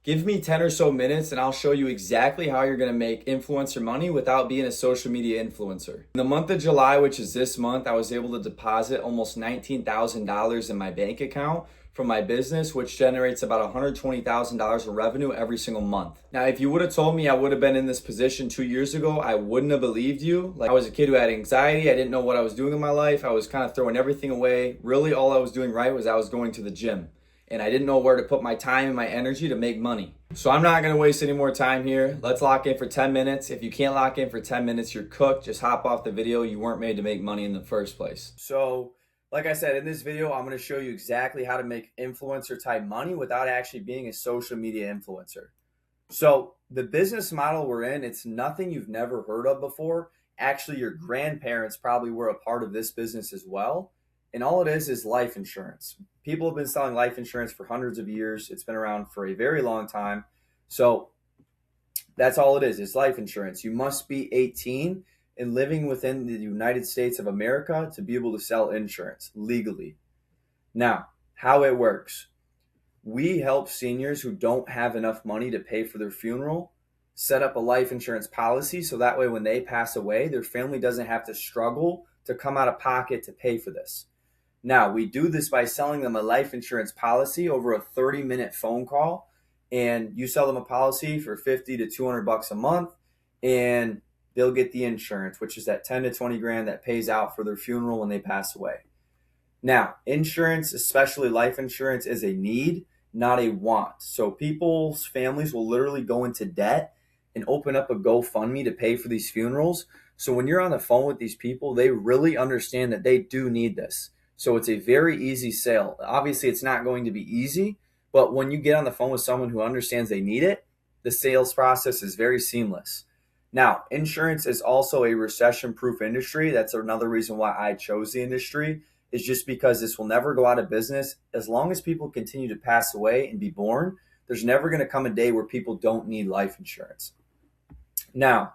Give me 10 or so minutes and I'll show you exactly how you're going to make influencer money without being a social media influencer. In the month of July, which is this month, I was able to deposit almost $19,000 in my bank account from my business, which generates about $120,000 of revenue every single month. Now, if you would have told me I would have been in this position 2 years ago, I wouldn't have believed you. Like, I was a kid who had anxiety. I didn't know what I was doing in my life. I was kind of throwing everything away. Really, all I was doing right was I was going to the gym. And I didn't know where to put my time and my energy to make money. So I'm not gonna waste any more time here. Let's lock in for 10 minutes. If you can't lock in for 10 minutes, you're cooked. Just hop off the video. You weren't made to make money in the first place. So, like I said, in this video, I'm gonna show you exactly how to make influencer type money without actually being a social media influencer. So the business model we're in, it's nothing you've never heard of before. Actually, your grandparents probably were a part of this business as well. And all it is life insurance. People have been selling life insurance for hundreds of years. It's been around for a very long time. So that's all it is. It's life insurance. You must be 18 and living within the United States of America to be able to sell insurance legally. Now, how it works. We help seniors who don't have enough money to pay for their funeral set up a life insurance policy so that way when they pass away, their family doesn't have to struggle to come out of pocket to pay for this. Now, we do this by selling them a life insurance policy over a 30-minute phone call, and you sell them a policy for 50 to 200 bucks a month, and they'll get the insurance, which is that 10 to 20 grand that pays out for their funeral when they pass away. Now, insurance, especially life insurance, is a need, not a want. So people's families will literally go into debt and open up a GoFundMe to pay for these funerals. So when you're on the phone with these people, they really understand that they do need this. So it's a very easy sale. Obviously, it's not going to be easy, but when you get on the phone with someone who understands they need it, the sales process is very seamless. Now, insurance is also a recession-proof industry. That's another reason why I chose the industry, is just because this will never go out of business. As long as people continue to pass away and be born, there's never going to come a day where people don't need life insurance. Now,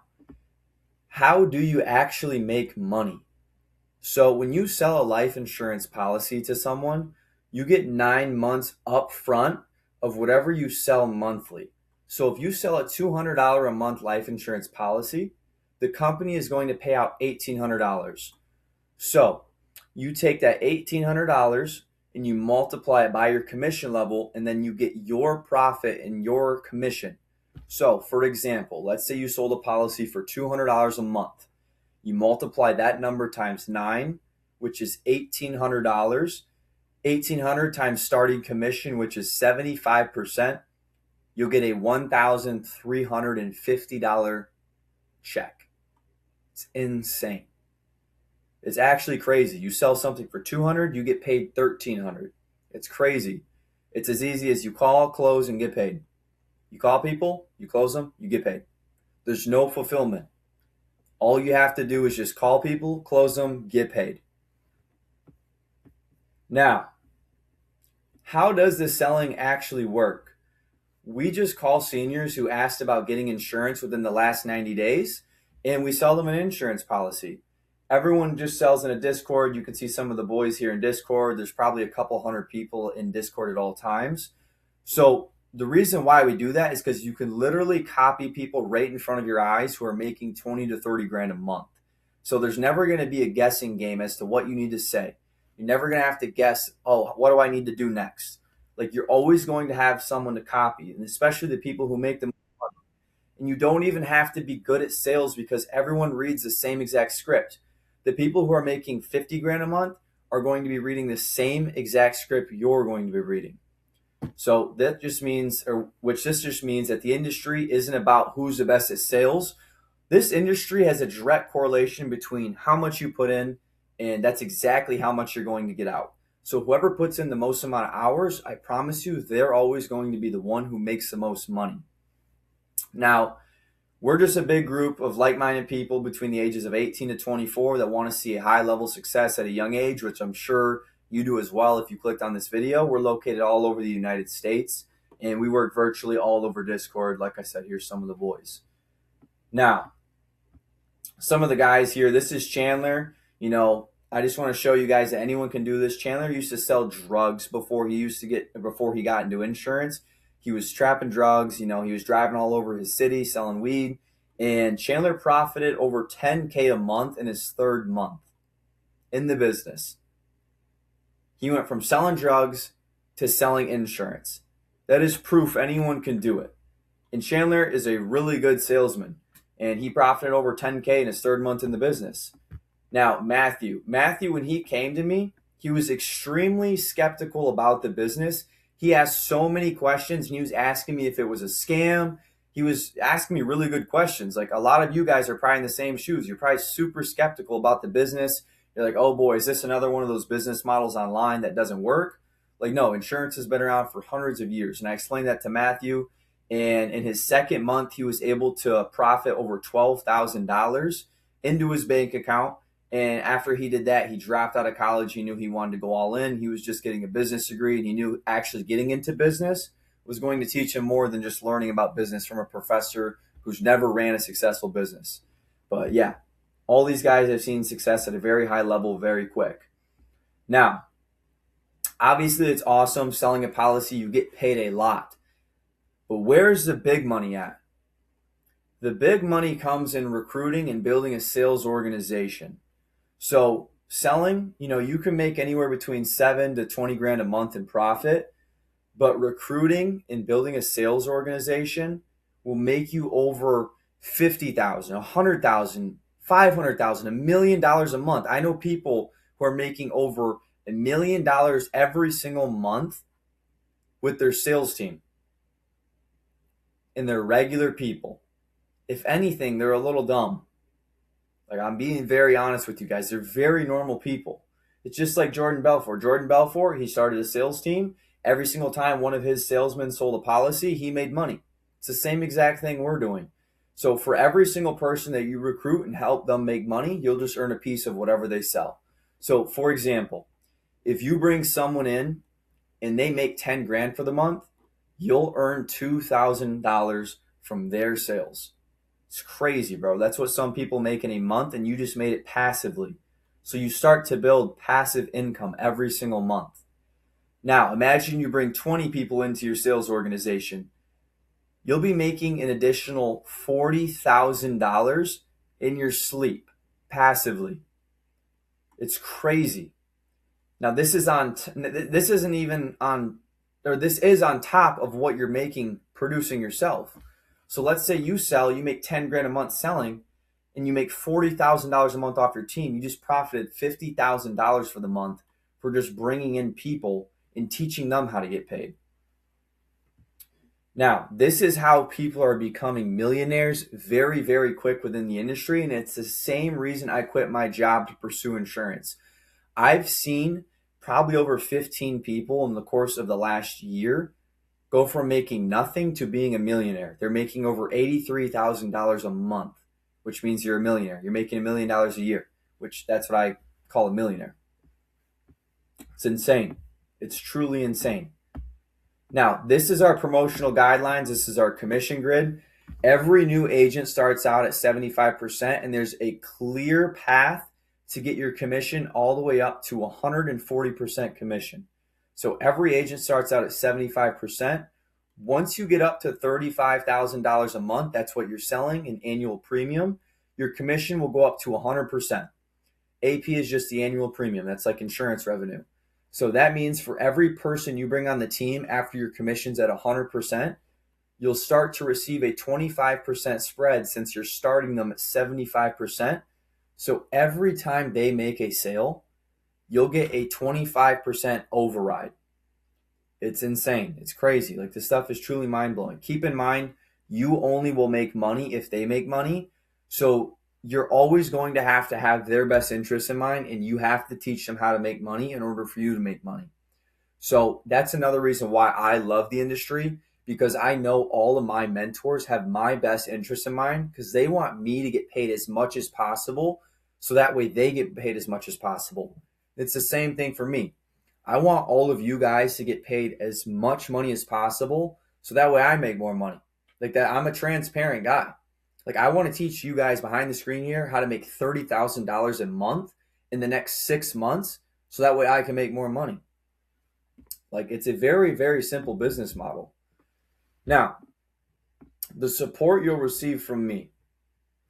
how do you actually make money? So when you sell a life insurance policy to someone, you get 9 months up front of whatever you sell monthly. So if you sell a $200 a month life insurance policy, the company is going to pay out $1,800. So you take that $1,800 and you multiply it by your commission level, and then you get your profit and your commission. So for example, let's say you sold a policy for $200 a month. You multiply that number times 9, which is $1,800. $1,800 times starting commission, which is 75%. You'll get a $1,350 check. It's insane. It's actually crazy. You sell something for $200, you get paid $1,300. It's crazy. It's as easy as you call, close, and get paid. You call people, you close them, you get paid. There's no fulfillment. All you have to do is just call people, close them, get paid. Now, how does the selling actually work? We just call seniors who asked about getting insurance within the last 90 days, and we sell them an insurance policy. Everyone just sells in a Discord. You can see some of the boys here in Discord. There's probably a couple hundred people in Discord at all times. So the reason why we do that is because you can literally copy people right in front of your eyes who are making 20 to 30 grand a month. So there's never going to be a guessing game as to what you need to say. You're never going to have to guess, oh, what do I need to do next? Like, you're always going to have someone to copy, and especially the people who make the money. And you don't even have to be good at sales because everyone reads the same exact script. The people who are making 50 grand a month are going to be reading the same exact script you're going to be reading. So that just means, this just means that the industry isn't about who's the best at sales. This industry has a direct correlation between how much you put in, and that's exactly how much you're going to get out. So whoever puts in the most amount of hours, I promise you, they're always going to be the one who makes the most money. Now, we're just a big group of like-minded people between the ages of 18 to 24 that want to see a high-level success at a young age, which I'm sure you do as well if you clicked on this video. We're located all over the United States, and we work virtually all over Discord. Like I said, here's some of the boys. Now, some of the guys here, this is Chandler. You know, I just want to show you guys that anyone can do this. Chandler used to sell drugs before he got into insurance. He was trapping drugs. He was driving all over his city selling weed. And Chandler profited over 10K a month in his third month in the business. He went from selling drugs to selling insurance. That is proof anyone can do it. And Chandler is a really good salesman. And he profited over 10K in his third month in the business. Now, Matthew, when he came to me, he was extremely skeptical about the business. He asked so many questions, and he was asking me if it was a scam. He was asking me really good questions. Like, a lot of you guys are probably in the same shoes. You're probably super skeptical about the business. You're like, oh boy, is this another one of those business models online that doesn't work? Like, no, insurance has been around for hundreds of years. And I explained that to Matthew. And in his second month, he was able to profit over $12,000 into his bank account. And after he did that, he dropped out of college. He knew he wanted to go all in. He was just getting a business degree, and he knew actually getting into business was going to teach him more than just learning about business from a professor who's never ran a successful business. But yeah, all these guys have seen success at a very high level very quick. Now, obviously it's awesome selling a policy. You get paid a lot. But where's the big money at? The big money comes in recruiting and building a sales organization. So selling, you can make anywhere between 7 to 20 grand a month in profit, but recruiting and building a sales organization will make you over $50,000, $100,000, $500,000, $1 million a month. I know people who are making over $1 million every single month with their sales team. And they're regular people. If anything, they're a little dumb. Like, I'm being very honest with you guys. They're very normal people. It's just like Jordan Belfort. Jordan Belfort, he started a sales team. Every single time one of his salesmen sold a policy, he made money. It's the same exact thing we're doing. So for every single person that you recruit and help them make money, you'll just earn a piece of whatever they sell. So for example, if you bring someone in and they make 10 grand for the month, you'll earn $2,000 from their sales. It's crazy, bro. That's what some people make in a month, and you just made it passively. So you start to build passive income every single month. Now, imagine you bring 20 people into your sales organization. You'll be making an additional $40,000 in your sleep passively. It's crazy. Now, this is on top of what you're making producing yourself. So let's say you make 10 grand a month selling, and you make $40,000 a month off your team. You just profited $50,000 for the month for just bringing in people and teaching them how to get paid. Now, this is how people are becoming millionaires very, very quick within the industry. And it's the same reason I quit my job to pursue insurance. I've seen probably over 15 people in the course of the last year go from making nothing to being a millionaire. They're making over $83,000 a month, which means you're a millionaire. You're making $1 million a year, which that's what I call a millionaire. It's insane. It's truly insane. Now, this is our promotional guidelines. This is our commission grid. Every new agent starts out at 75%, and there's a clear path to get your commission all the way up to 140% commission. So every agent starts out at 75%. Once you get up to $35,000 a month, that's what you're selling in annual premium, your commission will go up to 100%. AP is just the annual premium. That's like insurance revenue. So that means for every person you bring on the team after your commission's at 100%, you'll start to receive a 25% spread since you're starting them at 75%. So every time they make a sale, you'll get a 25% override. It's insane. It's crazy. Like, this stuff is truly mind-blowing. Keep in mind, you only will make money if they make money. So you're always going to have their best interests in mind, and you have to teach them how to make money in order for you to make money. So that's another reason why I love the industry, because I know all of my mentors have my best interests in mind, because they want me to get paid as much as possible, so that way they get paid as much as possible. It's the same thing for me. I want all of you guys to get paid as much money as possible, so that way I make more money. Like that, I'm a transparent guy. Like, I want to teach you guys behind the screen here how to make $30,000 a month in the next 6 months, so that way I can make more money. Like, it's a very, very simple business model. Now, the support you'll receive from me.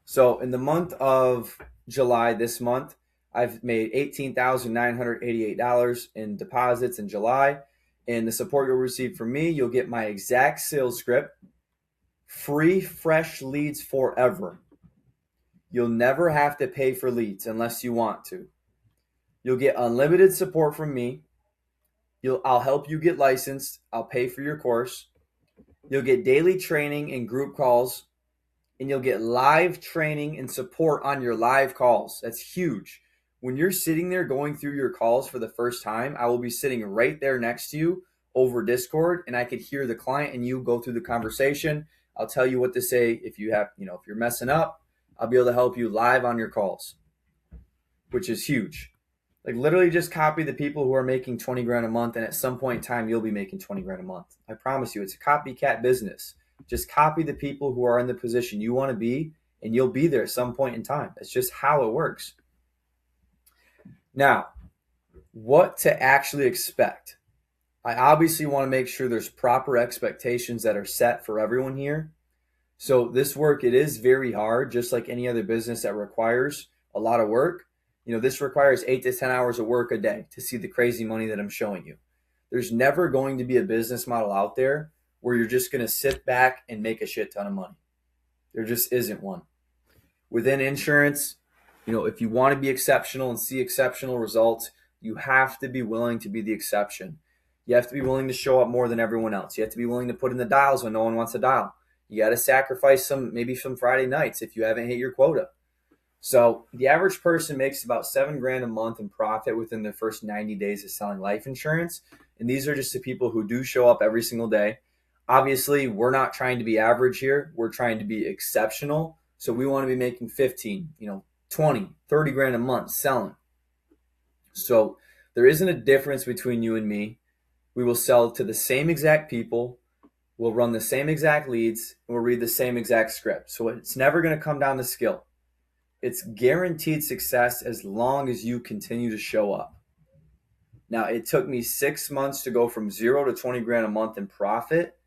So in the month of July, this month, I've made $18,988 in deposits in July. And the support you'll receive from me, you'll get my exact sales script, free fresh leads forever. You'll never have to pay for leads unless you want to. You'll get unlimited support from me. I'll help you get licensed. I'll pay for your course. You'll get daily training and group calls, and you'll get live training and support on your live calls. That's huge. When you're sitting there going through your calls for the first time, I will be sitting right there next to you over Discord, and I could hear the client and you go through the conversation. I'll tell you what to say. If you're messing up, I'll be able to help you live on your calls, which is huge. Like, literally just copy the people who are making 20 grand a month, and at some point in time, you'll be making 20 grand a month. I promise you, it's a copycat business. Just copy the people who are in the position you want to be, and you'll be there at some point in time. It's just how it works. Now, what to actually expect. I obviously want to make sure there's proper expectations that are set for everyone here. So this work, it is very hard, just like any other business that requires a lot of work. This requires 8 to 10 hours of work a day to see the crazy money that I'm showing you. There's never going to be a business model out there where you're just going to sit back and make a shit ton of money. There just isn't one. Within insurance, if you want to be exceptional and see exceptional results, you have to be willing to be the exception. You have to be willing to show up more than everyone else. You have to be willing to put in the dials when no one wants to dial. You got to sacrifice maybe some Friday nights if you haven't hit your quota. So the average person makes about $7 grand a month in profit within their first 90 days of selling life insurance. And these are just the people who do show up every single day. Obviously, we're not trying to be average here. We're trying to be exceptional. So we want to be making 15, 20, 30 grand a month selling. So there isn't a difference between you and me. We will sell to the same exact people. We'll run the same exact leads, and we'll read the same exact script. So it's never going to come down to skill. It's guaranteed success as long as you continue to show up. Now, it took me 6 months to go from 0 to 20 grand a month in profit.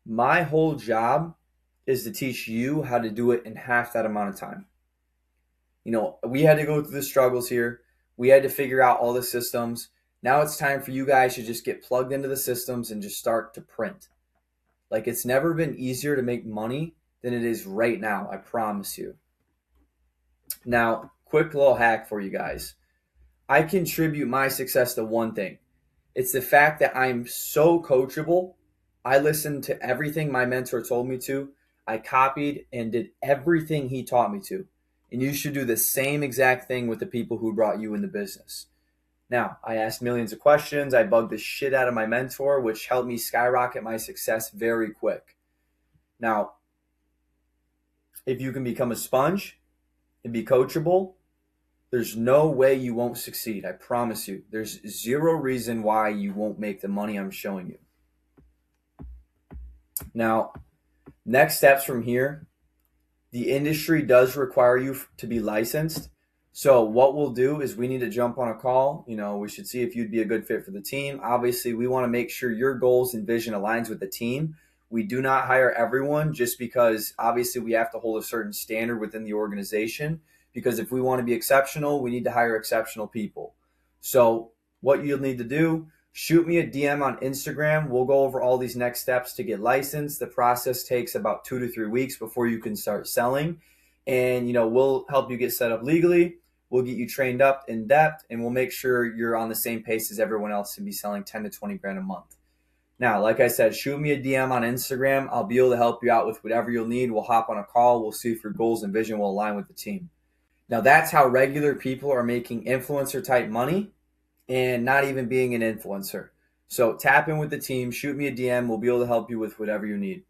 My whole job is to teach you how to do it in half that amount of time. We had to go through the struggles here. We had to figure out all the systems. Now it's time for you guys to just get plugged into the systems and just start to print. Like, it's never been easier to make money than it is right now, I promise you. Now, quick little hack for you guys. I contribute my success to one thing. It's the fact that I'm so coachable. I listened to everything my mentor told me to. I copied and did everything he taught me to. And you should do the same exact thing with the people who brought you in the business. Now, I asked millions of questions. I bugged the shit out of my mentor, which helped me skyrocket my success very quick. Now, if you can become a sponge and be coachable, there's no way you won't succeed. I promise you. There's zero reason why you won't make the money I'm showing you. Now, next steps from here. The industry does require you to be licensed. So what we'll do is we need to jump on a call. We should see if you'd be a good fit for the team. Obviously, we want to make sure your goals and vision aligns with the team. We do not hire everyone just because obviously we have to hold a certain standard within the organization, because if we want to be exceptional, we need to hire exceptional people. So what you'll need to do, shoot me a DM on Instagram. We'll go over all these next steps to get licensed. The process takes about 2 to 3 weeks before you can start selling. And, we'll help you get set up legally. We'll get you trained up in depth, and we'll make sure you're on the same pace as everyone else to be selling 10 to 20 grand a month. Now, like I said, shoot me a DM on Instagram. I'll be able to help you out with whatever you'll need. We'll hop on a call. We'll see if your goals and vision will align with the team. Now, that's how regular people are making influencer type money and not even being an influencer. So tap in with the team, shoot me a DM. We'll be able to help you with whatever you need.